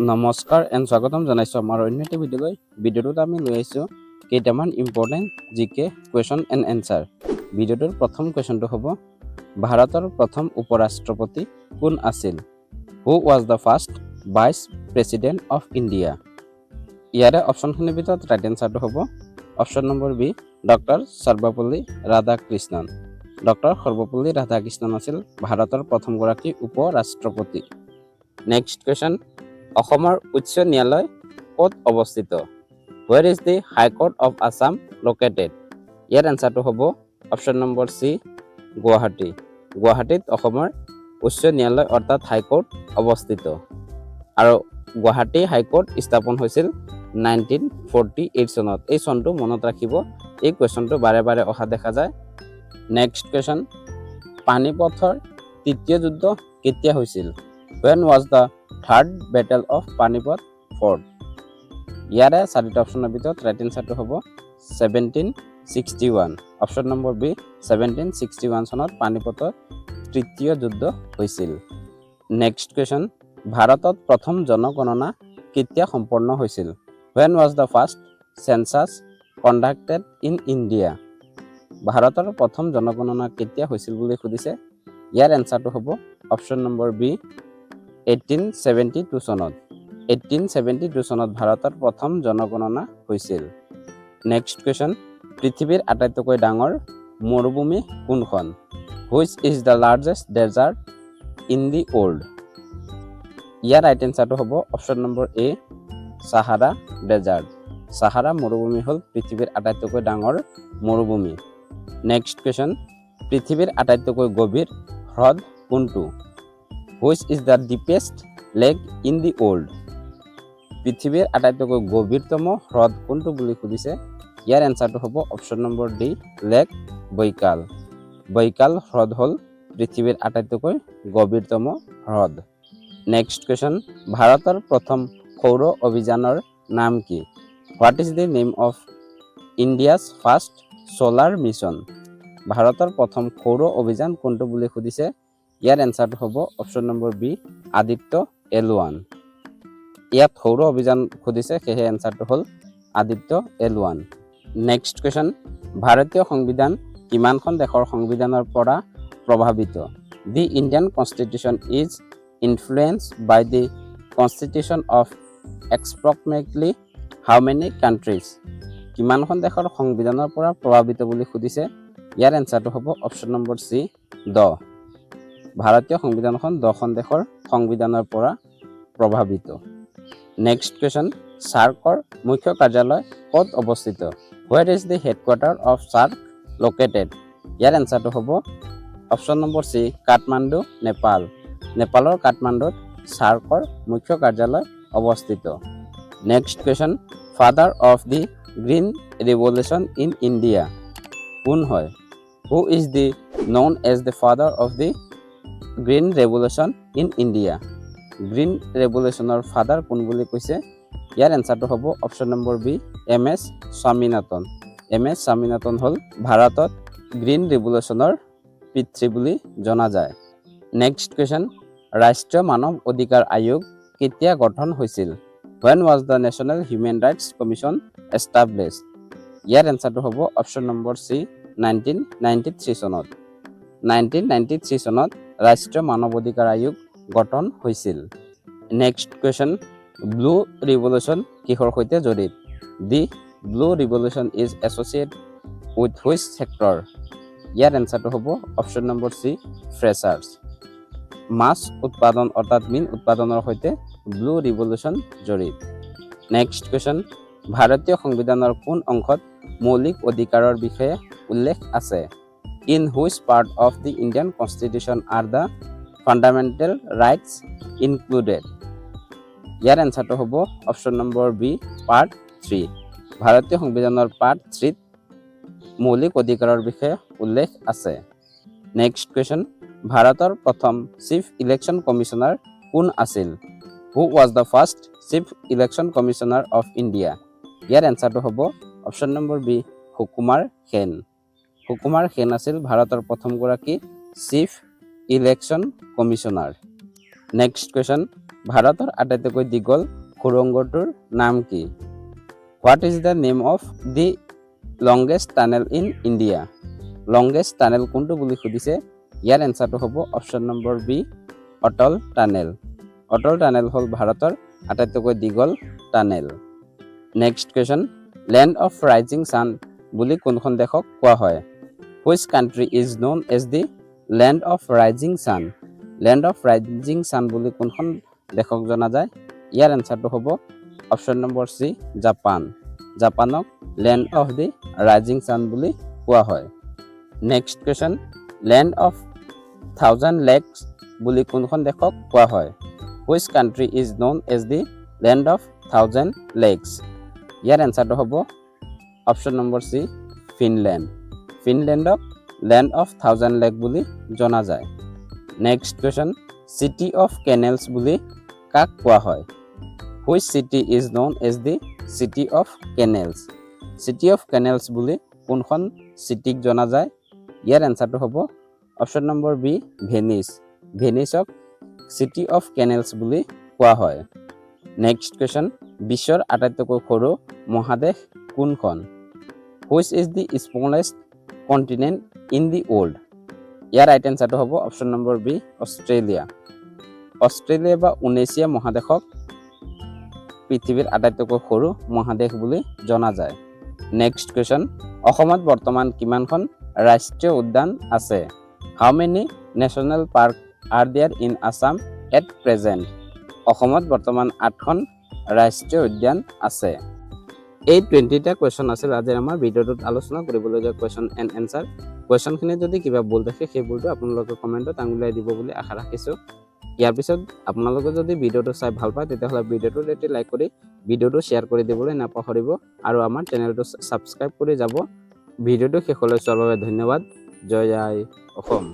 নমস্কাৰ এণ্ড স্বাগতম জনাইছোঁ আমাৰ অন্য এটা ভিডিঅ'লৈ। ভিডিঅ'টোত আমি লৈ আহিছোঁ কেইটামান ইম্পৰ্টেণ্ট জিকে কুৱেশ্যন এণ্ড এনচাৰ। ভিডিঅ'টোৰ প্ৰথম কুৱেশ্যনটো হ'ব, ভাৰতৰ প্ৰথম উপৰাষ্ট্ৰপতি কোন আছিল? Who was the first vice president of India? ইয়াৰে অপশ্যনখিনিৰ ভিতৰত ৰাইট এনচাৰটো হ'ব option number B, doctor Sarvepalli Radhakrishnan. Doctor Sarvepalli Radhakrishnan আছিল ভাৰতৰ প্ৰথমগৰাকী উপৰাষ্ট্ৰপতি। নেক্সট কুৱেশ্যন, অসমৰ উচ্চ ন্যায়ালয় ক'ত অৱস্থিত? Where is the high court of Assam located? ইয়াৰ এনচাৰটো হ'ব অপশ্যন নম্বৰ চি, গুৱাহাটী। গুৱাহাটীত অসমৰ উচ্চ ন্যায়ালয় অৰ্থাৎ হাইকোৰ্ট অৱস্থিত। আৰু গুৱাহাটী হাইকোৰ্ট স্থাপন হৈছিল 1948 চনত। এই চনটো মনত ৰাখিব, এই কুৱেশ্যনটো বাৰে বাৰে অহা দেখা যায়। নেক্সট কুৱেশ্যন, পানিপথৰ তৃতীয় যুদ্ধ কেতিয়া হৈছিল? When was the third battle of Panipat fought? ইয়াৰে চাৰিটা অপশ্যনৰ ভিতৰত ৰাইট এনচাৰটো হ'ব 1761। অপশ্যন নম্বৰ বি, 1761 চনত পানিপথৰ তৃতীয় যুদ্ধ হৈছিল। নেক্সট কুৱেশ্যন, ভাৰতত প্ৰথম জনগণনা কেতিয়া সম্পন্ন হৈছিল? When was the first census conducted in India? ভাৰতৰ প্ৰথম জনগণনা কেতিয়া হৈছিল বুলি সুধিছে। ইয়াৰ এনচাৰটো হ'ব অপশ্যন নম্বৰ বি, 1872 চনত। 1872 চনত ভাৰতৰ প্ৰথম জনগণনা হৈছিল। নেক্সট কুৱেশ্যন, পৃথিৱীৰ আটাইতকৈ ডাঙৰ মৰুভূমি কোনখন? Which is the largest desert in the world? ইয়াৰ ৰাইট এনচাৰটো হ'ব option number A, Sahara desert. Sahara মৰুভূমি হ'ল পৃথিৱীৰ আটাইতকৈ ডাঙৰ মৰুভূমি। নেক্সট কুৱেশ্যন, পৃথিৱীৰ আটাইতকৈ গভীৰ হ্ৰদ কোনটো? Which is the deepest lake in the world? পৃথিৱীৰ আটাইতকৈ গভীৰতম হ্ৰদ কোনটো বুলি সুধিছে। ইয়াৰ এনচাৰটো হ'ব অপশ্যন নম্বৰ ডি, লেক বৈকাল। বৈকাল হ্ৰদ হ'ল পৃথিৱীৰ আটাইতকৈ গভীৰতম হ্ৰদ। নেক্সট কুৱেশ্যন, ভাৰতৰ প্ৰথম সৌৰ অভিযানৰ নাম কি? What is the name of India's first solar mission? ভাৰতৰ প্ৰথম সৌৰ অভিযান কোনটো বুলি সুধিছে। ইয়াৰ এনচাৰটো হ'ব option number B, Aditya L1। ইয়াত সৌৰ অভিযান সুধিছে, সেয়েহে এনচাৰটো হ'ল আদিত্য L1। নেক্সট কুৱেশ্যন, ভাৰতীয় সংবিধান কিমানখন দেশৰ সংবিধানৰ পৰা প্ৰভাৱিত? The Indian constitution is influenced by the constitution of approximately how many countries? কিমানখন দেশৰ সংবিধানৰ পৰা প্ৰভাৱিত বুলি সুধিছে। ইয়াৰ এনচাৰটো হ'ব অপশ্যন নম্বৰ চি, 10। ভাৰতীয় সংবিধানখন 10খন দেশৰ সংবিধানৰ পৰা প্ৰভাৱিত। নেক্সট কুৱেশ্যন, চাৰ্কৰ মুখ্য কাৰ্যালয় ক'ত অৱস্থিত? Where is the headquarter of SAARC located? ইয়াৰ এনচাৰটো হ'ব option number C, Kathmandu, Nepal. নেপালৰ কাঠমাণ্ডুত চাৰ্কৰ মুখ্য কাৰ্যালয় অৱস্থিত। Next question, father of the green revolution in India কোন হয়? Who is the known as the father of the green revolution in India? Green ৰেভলিউশ্যনৰ ফাদাৰ কোন বুলি কৈছে। ইয়াৰ এনচাৰটো হ'ব option number B, MS Swaminathan. MS Swaminathan হ'ল ভাৰতত গ্ৰীণ ৰিভলিউশ্যনৰ পিতৃ বুলি জনা যায়। নেক্সট কুৱেশ্যন, ৰাষ্ট্ৰীয় মানৱ অধিকাৰ আয়োগ কেতিয়া গঠন হৈছিল? When was the National Human Rights Commission established? ইয়াৰ এনচাৰটো হ'ব অপশ্যন নম্বৰ চি, 1993 চনত। 1993 চনত ৰাষ্ট্ৰীয় মানৱ অধিকাৰ আয়োগ গঠন হৈছিল। নেক্সট কুৱেশ্যন, ব্লু ৰিভলিউশ্যন কিহৰ সৈতে জড়িত? The blue revolution is associated with which sector? ইয়াৰ এনচাৰটো হ'ব অপশ্যন নম্বৰ চি, ফ্ৰেচাৰ্ছ। মাছ উৎপাদন অৰ্থাৎ মীন উৎপাদনৰ সৈতে ব্লু ৰিভলিউশ্যন জড়িত। নেক্সট কুৱেশ্যন, ভাৰতীয় সংবিধানৰ কোন অংশত মৌলিক অধিকাৰৰ বিষয়ে উল্লেখ আছে? In which part of the Indian constitution are the fundamental rights included? ইয়াৰ এনচাৰটো হ'ব অপশ্যন নম্বৰ বি, পাৰ্ট 3। ভাৰতীয় সংবিধানৰ পাৰ্ট 3ত মৌলিক অধিকাৰৰ বিষয়ে উল্লেখ আছে। নেক্সট কুৱেশ্যন, ভাৰতৰ প্ৰথম চিফ ইলেকশ্যন কমিশ্যনাৰ কোন আছিল? Who was the first chief election commissioner of India? ইয়াৰ এনচাৰটো হ'ব option number B, Sukumar Sen. Sukumar Sen আছিল ভাৰতৰ প্ৰথমগৰাকী chief election commissioner. Next question, ভাৰতৰ আটাইতকৈ দীঘল সুৰংগটোৰ নাম কি? What is the name of the longest tunnel in India? Longest tunnel কোনটো বুলি সুধিছে। ইয়াৰ এনচাৰটো হ'ব option number B, Atal tunnel. Atal tunnel হ'ল ভাৰতৰ আটাইতকৈ দীঘল tunnel. Next question, land of rising sun বুলি কোনখন দেশক কোৱা হয়? Which country is known as the land of rising sun? Land of rising sun বুলি কোনখন দেশক জনা যায়? ইয়াৰ এনচাৰটো হ'ব অপশ্যন নম্বৰ চি, জাপান। জাপানক land of the rising sun বুলি কোৱা হয়। Next question, land of 1000 lakes বুলি কোনখন দেশক কোৱা হয়? Which country is known as the land of 1000 lakes? ইয়াৰ এনচাৰটো হ'ব অপশ্যন নম্বৰ চি, ফিনলেণ্ড। ফিনলেণ্ডক লেণ্ড অফ 1000 লেক বুলি জনা যায়। Next question, city of canals বুলি কাক কোৱা হয়? Which city is known as the city of canals? City of canals বুলি কোনখন চিটিক জনা যায়? ইয়াৰ এনচাৰটো হ'ব অপশ্যন নম্বৰ বি, ভেনিছ। ভেনিছক চিটি অফ কেনেলছ বুলি কোৱা হয়। নেক্সট কুৱেশ্যন, বিশ্বৰ আটাইতকৈ সৰু মহাদেশ কোনখন? Which is the smallest continent in the world? ইয়াৰ ৰাইট এনচাৰটো হ'ব option number B, Australia. Australia বা 19 মহাদেশক পৃথিৱীৰ আটাইতকৈ সৰু মহাদেশ বুলি জনা যায়। নেক্সট কুৱেশ্যন, অসমত বৰ্তমান কিমানখন ৰাষ্ট্ৰীয় উদ্যান আছে? How many national park are there in Assam at present? অসমত বৰ্তমান 8খন ৰাষ্ট্ৰীয় উদ্যান আছে। এই 20টা কুৱেশ্যন আছিল আজি আমাৰ ভিডিঅ'টোত আলোচনা কৰিবলগীয়া কুৱেশ্যন এণ্ড এনচাৰ। কুৱেশ্যনখিনি যদি কিবা ভুল থাকে সেইবোৰটো আপোনালোকে কমেণ্টত আঙুলিয়াই দিব বুলি আশা ৰাখিছোঁ। ইয়াৰ পিছত আপোনালোকে যদি ভিডিঅ'টো চাই ভাল পায় তেতিয়াহ'লে ভিডিঅ'টোত এটি লাইক কৰি ভিডিঅ'টো শ্বেয়াৰ কৰি দিবলৈ নাপাহৰিব আৰু আমাৰ চেনেলটো ছাবস্ক্ৰাইব কৰি যাব। ভিডিঅ'টো শেষলৈ চোৱাৰ বাবে ধন্যবাদ। জয় আই অসম।